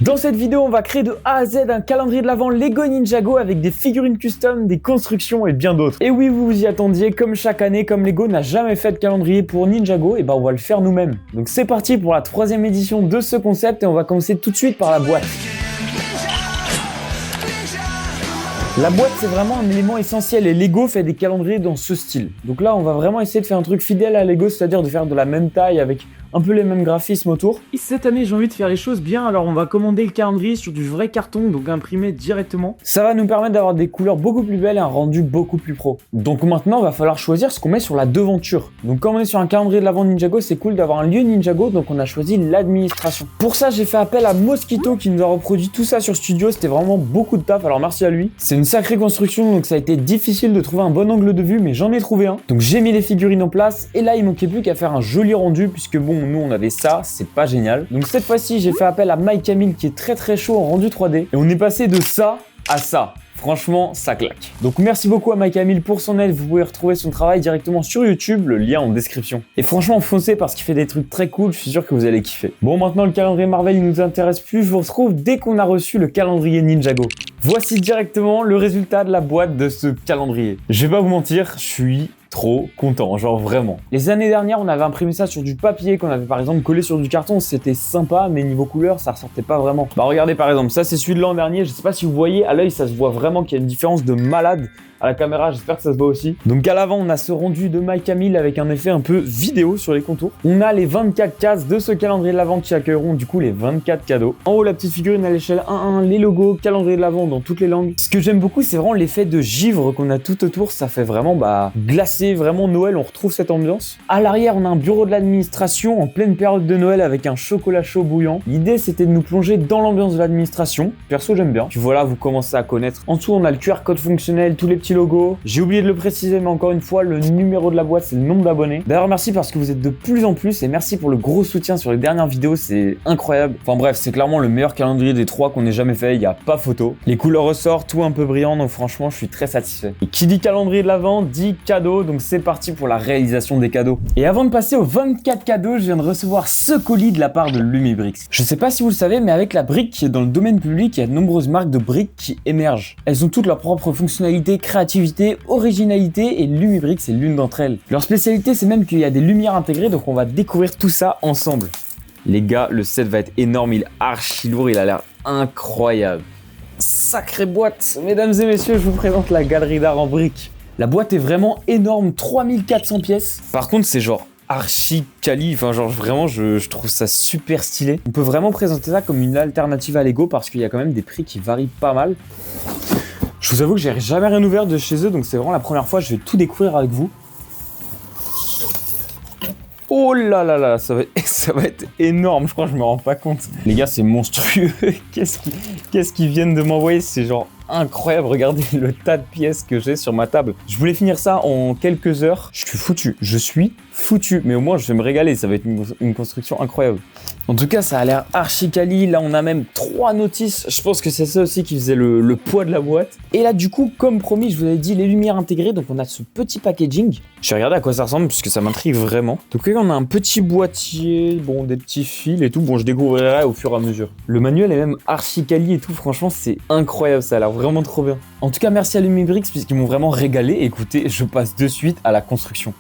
Dans cette vidéo, on va créer de A à Z un calendrier de l'Avent Lego Ninjago avec des figurines custom, des constructions et bien d'autres. Et oui, vous vous y attendiez, comme chaque année, comme Lego n'a jamais fait de calendrier pour Ninjago, et ben on va le faire nous-mêmes. Donc c'est parti pour la 3e édition de ce concept et on va commencer tout de suite par la boîte. La boîte, c'est vraiment un élément essentiel et Lego fait des calendriers dans ce style. Donc là, on va vraiment essayer de faire un truc fidèle à Lego, c'est-à-dire de faire de la même taille avec un peu les mêmes graphismes autour. Et cette année, j'ai envie de faire les choses bien, alors on va commander le calendrier sur du vrai carton, donc imprimé directement. Ça va nous permettre d'avoir des couleurs beaucoup plus belles et un rendu beaucoup plus pro. Donc maintenant, il va falloir choisir ce qu'on met sur la devanture. Donc comme on est sur un calendrier de l'Avent Ninjago, c'est cool d'avoir un lieu Ninjago, donc on a choisi l'administration. Pour ça, j'ai fait appel à Mosquito qui nous a reproduit tout ça sur Studio, c'était vraiment beaucoup de taf, alors merci à lui. C'est une sacrée construction, donc ça a été difficile de trouver un bon angle de vue, mais j'en ai trouvé un. Donc j'ai mis les figurines en place, et là il manquait plus qu'à faire un joli rendu, puisque bon, nous on avait ça, c'est pas génial. Donc cette fois-ci, j'ai fait appel à Mike Camille qui est très chaud en rendu 3D, et on est passé de ça à ça. Franchement, ça claque. Donc merci beaucoup à Mike Camille pour son aide, vous pouvez retrouver son travail directement sur YouTube, le lien en description. Et franchement, foncez parce qu'il fait des trucs très cool, je suis sûr que vous allez kiffer. Bon, maintenant le calendrier Marvel, il nous intéresse plus, je vous retrouve dès qu'on a reçu le calendrier Ninjago. Voici directement le résultat de la boîte de ce calendrier. Je vais pas vous mentir, je suis trop content, genre vraiment. Les années dernières, on avait imprimé ça sur du papier qu'on avait par exemple collé sur du carton, c'était sympa, mais niveau couleur, ça ressortait pas vraiment. Bah regardez par exemple, ça c'est celui de l'an dernier, je sais pas si vous voyez, à l'œil ça se voit vraiment qu'il y a une différence de malade. À la caméra, j'espère que ça se voit aussi. Donc à l'avant, on a ce rendu de Mike Camille avec un effet un peu vidéo sur les contours. On a les 24 cases de ce calendrier de l'Avent qui accueilleront du coup les 24 cadeaux. En haut, la petite figurine à l'échelle 1:1, les logos, calendrier de l'Avent dans toutes les langues. Ce que j'aime beaucoup, c'est vraiment l'effet de givre qu'on a tout autour. Ça fait vraiment glacé, vraiment Noël, on retrouve cette ambiance. À l'arrière, on a un bureau de l'administration en pleine période de Noël avec un chocolat chaud bouillant. L'idée, c'était de nous plonger dans l'ambiance de l'administration. Perso, j'aime bien. Puis voilà, vous commencez à connaître. En dessous, on a le QR code fonctionnel, tous les petits logos. J'ai oublié de le préciser, mais encore une fois, le numéro de la boîte, c'est le nombre d'abonnés. D'ailleurs, merci parce que vous êtes de plus en plus et merci pour le gros soutien sur les dernières vidéos, c'est incroyable. Enfin bref, c'est clairement le meilleur calendrier des 3 qu'on ait jamais fait, il n'y a pas photo. Les couleurs ressortent, tout un peu brillant, donc franchement, je suis très satisfait. Et qui dit calendrier de l'Avent dit cadeau, donc c'est parti pour la réalisation des cadeaux. Et avant de passer aux 24 cadeaux, je viens de recevoir ce colis de la part de Lumibrix. Je sais pas si vous le savez, mais avec la brique qui est dans le domaine public, il y a de nombreuses marques de briques qui émergent. Elles ont toutes leurs propres fonctionnalités, créativité, originalité et Lumibrix est l'une d'entre elles. Leur spécialité, c'est même qu'il y a des lumières intégrées, donc on va découvrir tout ça ensemble. Les gars, le set va être énorme, il est archi lourd, il a l'air incroyable. Sacrée boîte. Mesdames et messieurs, je vous présente la galerie d'art en briques. La boîte est vraiment énorme, 3400 pièces. Par contre, c'est genre archi quali, enfin genre vraiment je trouve ça super stylé. On peut vraiment présenter ça comme une alternative à Lego parce qu'il y a quand même des prix qui varient pas mal. Je vous avoue que j'ai jamais rien ouvert de chez eux, donc c'est vraiment la première fois, je vais tout découvrir avec vous. Oh là là là, ça va être énorme, je crois que je me rends pas compte. Les gars, c'est monstrueux, qu'est-ce qu'ils viennent de m'envoyer, c'est genre incroyable, regardez le tas de pièces que j'ai sur ma table. Je voulais finir ça en quelques heures, je suis foutu, mais au moins je vais me régaler, ça va être une construction incroyable. En tout cas, ça a l'air archi quali. Là, on a même 3 notices. Je pense que c'est ça aussi qui faisait le poids de la boîte. Et là, du coup, comme promis, je vous avais dit les lumières intégrées. Donc, on a ce petit packaging. Je vais regarder à quoi ça ressemble puisque ça m'intrigue vraiment. Donc, là, on a un petit boîtier, bon, des petits fils et tout. Bon, je découvrirai au fur et à mesure. Le manuel est même archi quali et tout. Franchement, c'est incroyable. Ça a l'air vraiment trop bien. En tout cas, merci à Lumibrix puisqu'ils m'ont vraiment régalé. Écoutez, je passe de suite à la construction.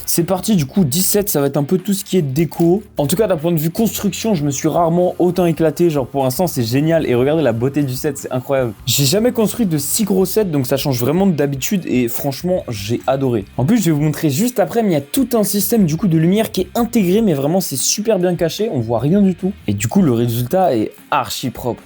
C'est parti, du coup 17, ça va être un peu tout ce qui est déco. En tout cas, d'un point de vue construction, je me suis rarement autant éclaté. Genre pour l'instant, c'est génial. Et regardez la beauté du set, c'est incroyable. J'ai jamais construit de si gros sets, donc ça change vraiment d'habitude. Et franchement, j'ai adoré. En plus, je vais vous montrer juste après, mais il y a tout un système du coup de lumière qui est intégré. Mais vraiment, c'est super bien caché. On voit rien du tout. Et du coup, le résultat est archi propre.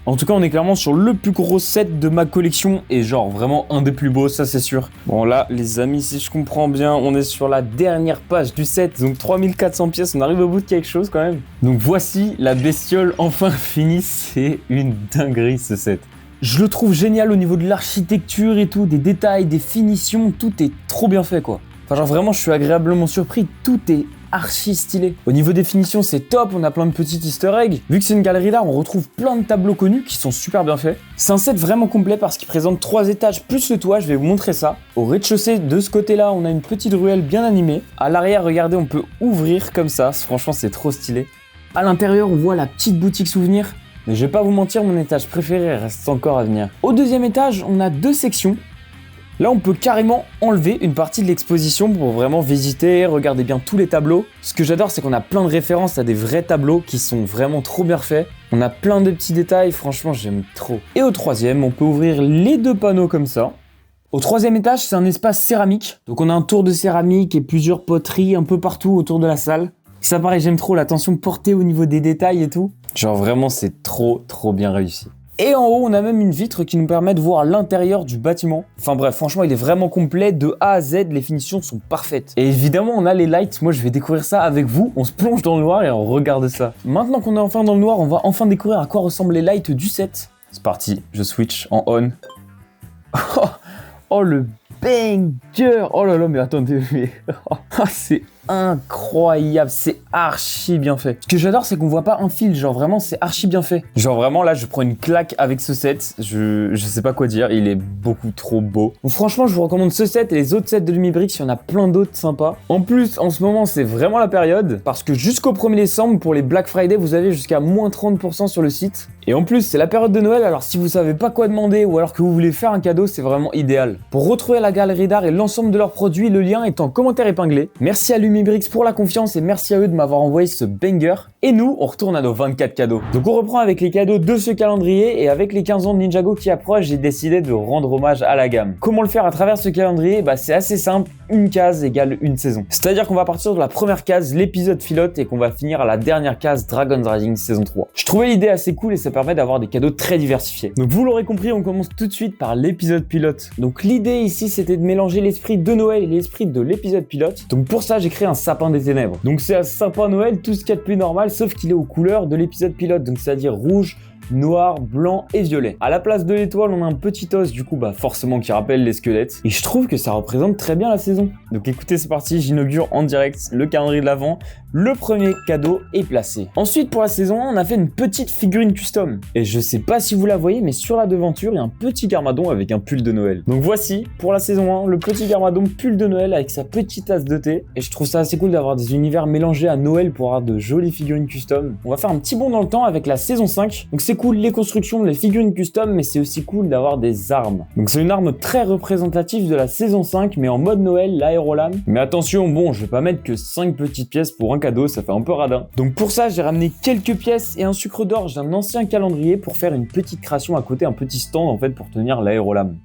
En tout cas, on est clairement sur le plus gros set de ma collection et genre vraiment un des plus beaux, ça c'est sûr. Bon là, les amis, si je comprends bien, on est sur la dernière page du set. Donc 3400 pièces, on arrive au bout de quelque chose quand même. Donc voici la bestiole enfin finie, c'est une dinguerie ce set. Je le trouve génial au niveau de l'architecture et tout, des détails, des finitions, tout est trop bien fait quoi. Enfin genre vraiment, je suis agréablement surpris, tout est archi stylé. Au niveau des finitions, c'est top, on a plein de petits easter eggs. Vu que c'est une galerie d'art, on retrouve plein de tableaux connus qui sont super bien faits. C'est un set vraiment complet parce qu'il présente 3 étages plus le toit, je vais vous montrer ça. Au rez-de-chaussée, de ce côté-là, on a une petite ruelle bien animée. À l'arrière, regardez, on peut ouvrir comme ça, franchement c'est trop stylé. À l'intérieur, on voit la petite boutique souvenir. Mais je vais pas vous mentir, mon étage préféré reste encore à venir. Au deuxième étage, on a 2 sections. Là, on peut carrément enlever une partie de l'exposition pour vraiment visiter, regarder bien tous les tableaux. Ce que j'adore, c'est qu'on a plein de références à des vrais tableaux qui sont vraiment trop bien faits. On a plein de petits détails, franchement, j'aime trop. Et au troisième, on peut ouvrir les 2 panneaux comme ça. Au troisième étage, c'est un espace céramique. Donc on a un tour de céramique et plusieurs poteries un peu partout autour de la salle. Ça pareil, j'aime trop l'attention portée au niveau des détails et tout. Genre vraiment, c'est trop bien réussi. Et en haut, on a même une vitre qui nous permet de voir l'intérieur du bâtiment. Enfin bref, franchement, il est vraiment complet. De A à Z, les finitions sont parfaites. Et évidemment, on a les lights. Moi, je vais découvrir ça avec vous. On se plonge dans le noir et on regarde ça. Maintenant qu'on est enfin dans le noir, on va enfin découvrir à quoi ressemblent les lights du set. C'est parti, je switch en on. Oh, le banger! Oh là là, mais attendez, mais... c'est incroyable, c'est archi bien fait. Ce que j'adore, c'est qu'on voit pas un fil, genre vraiment, c'est archi bien fait. Genre vraiment, là, je prends une claque avec ce set, je sais pas quoi dire, il est beaucoup trop beau. Donc franchement, je vous recommande ce set et les autres sets de Lumibrix, il y en a plein d'autres sympas. En plus, en ce moment, c'est vraiment la période, parce que jusqu'au 1er décembre, pour les Black Friday, vous avez jusqu'à moins 30% sur le site. Et en plus, c'est la période de Noël, alors si vous savez pas quoi demander ou alors que vous voulez faire un cadeau, c'est vraiment idéal. Pour retrouver la galerie d'art et l'ensemble de leurs produits, le lien est en commentaire épinglé. Merci à Lumibrix pour la confiance et merci à eux de m'avoir envoyé ce banger. Et nous, on retourne à nos 24 cadeaux. Donc on reprend avec les cadeaux de ce calendrier et avec les 15 ans de Ninjago qui approchent, j'ai décidé de rendre hommage à la gamme. Comment le faire à travers ce calendrier? C'est assez simple, une case égale une saison. C'est-à-dire qu'on va partir de la première case, l'épisode pilote, et qu'on va finir à la dernière case, Dragon's Rising saison 3. Je trouvais l'idée assez cool et ça permet d'avoir des cadeaux très diversifiés. Donc vous l'aurez compris, on commence tout de suite par l'épisode pilote. Donc l'idée ici, c'était de mélanger l'esprit de Noël et l'esprit de l'épisode pilote. Donc pour ça, j'ai créé un sapin des ténèbres. Donc c'est un sapin Noël, tout ce qu'il y a de plus normal, sauf qu'il est aux couleurs de l'épisode pilote, donc c'est-à-dire rouge, noir, blanc et violet. À la place de l'étoile, on a un petit os, du coup, forcément qui rappelle les squelettes. Et je trouve que ça représente très bien la saison. Donc écoutez, c'est parti, j'inaugure en direct le calendrier de l'Avent. Le premier cadeau est placé. Ensuite, pour la saison 1, on a fait une petite figurine custom. Et je sais pas si vous la voyez, mais sur la devanture, il y a un petit garmadon avec un pull de Noël. Donc voici, pour la saison 1, le petit garmadon pull de Noël avec sa petite tasse de thé. Et je trouve ça assez cool d'avoir des univers mélangés à Noël pour avoir de jolies figurines custom. On va faire un petit bond dans le temps avec la saison 5. Donc c'est cool les constructions, les figurines custom, mais c'est aussi cool d'avoir des armes. Donc c'est une arme très représentative de la saison 5, mais en mode Noël, l'aérolame. Mais attention, bon, je vais pas mettre que 5 petites pièces pour un cadeau, ça fait un peu radin. Donc pour ça, j'ai ramené quelques pièces et un sucre d'orge d'un ancien calendrier pour faire une petite création à côté, un petit stand en fait pour tenir l'aérolame.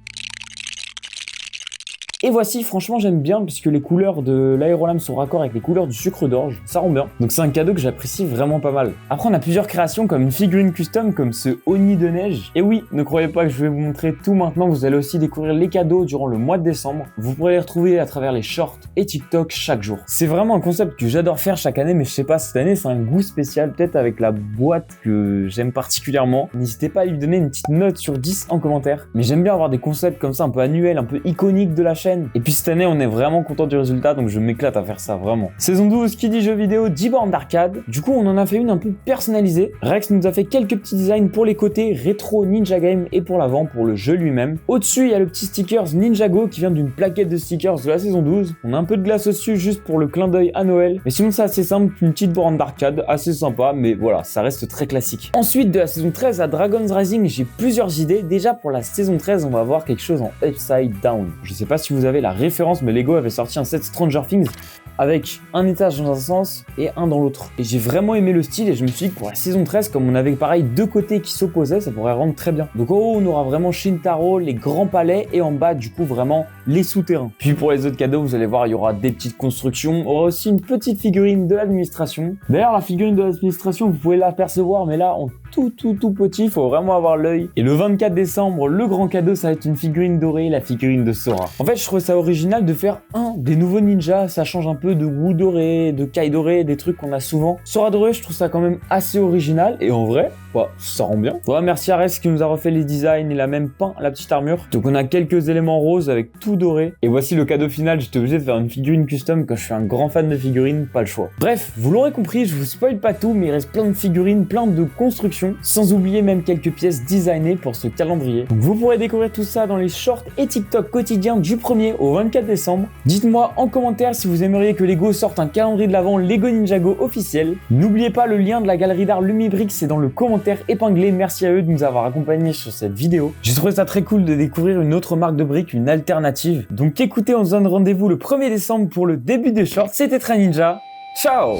Et voici, franchement j'aime bien puisque les couleurs de l'aérolame sont raccord avec les couleurs du sucre d'orge, ça rend bien. Donc c'est un cadeau que j'apprécie vraiment pas mal. Après on a plusieurs créations comme une figurine custom comme ce Oni de neige. Et oui, ne croyez pas que je vais vous montrer tout maintenant, vous allez aussi découvrir les cadeaux durant le mois de décembre. Vous pourrez les retrouver à travers les shorts et TikTok chaque jour. C'est vraiment un concept que j'adore faire chaque année, mais je sais pas, cette année c'est un goût spécial, peut-être avec la boîte que j'aime particulièrement. N'hésitez pas à lui donner une petite note sur 10 en commentaire. Mais j'aime bien avoir des concepts comme ça un peu annuels, un peu iconiques de la chaîne. Et puis cette année, on est vraiment content du résultat, donc je m'éclate à faire ça, vraiment. Saison 12, qui dit jeux vidéo, dit borne d'arcade. Du coup, on en a fait une un peu personnalisée. Rex nous a fait quelques petits designs pour les côtés, rétro Ninja Game, et pour l'avant, pour le jeu lui-même. Au-dessus, il y a le petit stickers Ninjago qui vient d'une plaquette de stickers de la saison 12. On a un peu de glace au-dessus, juste pour le clin d'œil à Noël. Mais sinon, c'est assez simple, une petite borne d'arcade, assez sympa, mais voilà, ça reste très classique. Ensuite, de la saison 13 à Dragon's Rising, j'ai plusieurs idées. Déjà, pour la saison 13, on va avoir quelque chose en upside down. Je sais pas si vous avez la référence, mais Lego avait sorti un set Stranger Things avec un étage dans un sens et un dans l'autre. Et j'ai vraiment aimé le style et je me suis dit que pour la saison 13, comme on avait pareil deux côtés qui s'opposaient, ça pourrait rendre très bien. Donc en haut, on aura vraiment Shintaro, les grands palais, et en bas, du coup, vraiment les souterrains. Puis pour les autres cadeaux, vous allez voir, il y aura des petites constructions. On aura aussi une petite figurine de l'administration. D'ailleurs, la figurine de l'administration, vous pouvez l'apercevoir, mais là, en tout petit, il faut vraiment avoir l'œil. Et le 24 décembre, le grand cadeau, ça va être une figurine dorée, la figurine de Sora. En fait, je trouve ça original de faire des nouveaux ninjas, ça change un peu de Wu doré, de Kai doré, des trucs qu'on a souvent. Sora doré, je trouve ça quand même assez original, et en vrai, Bah, ça rend bien. Voilà, merci à Rest qui nous a refait les designs. Il a même peint la petite armure. Donc on a quelques éléments roses avec tout doré. Et voici le cadeau final. J'étais obligé de faire une figurine custom quand je suis un grand fan de figurines, pas le choix. Bref, vous l'aurez compris, je vous spoil pas tout, mais il reste plein de figurines, plein de constructions, sans oublier même quelques pièces designées pour ce calendrier. Donc vous pourrez découvrir tout ça dans les shorts et TikTok quotidiens du 1er au 24 décembre. Dites-moi en commentaire si vous aimeriez que Lego sorte un calendrier de l'Avent Lego Ninjago officiel. N'oubliez pas le lien de la galerie d'art Lumibrix, c'est dans le commentaire épinglé. Merci à eux de nous avoir accompagnés sur cette vidéo. J'ai trouvé ça très cool de découvrir une autre marque de briques, une alternative. Donc écoutez, on se donne rendez-vous le 1er décembre pour le début des shorts. C'était Très Ninja. Ciao!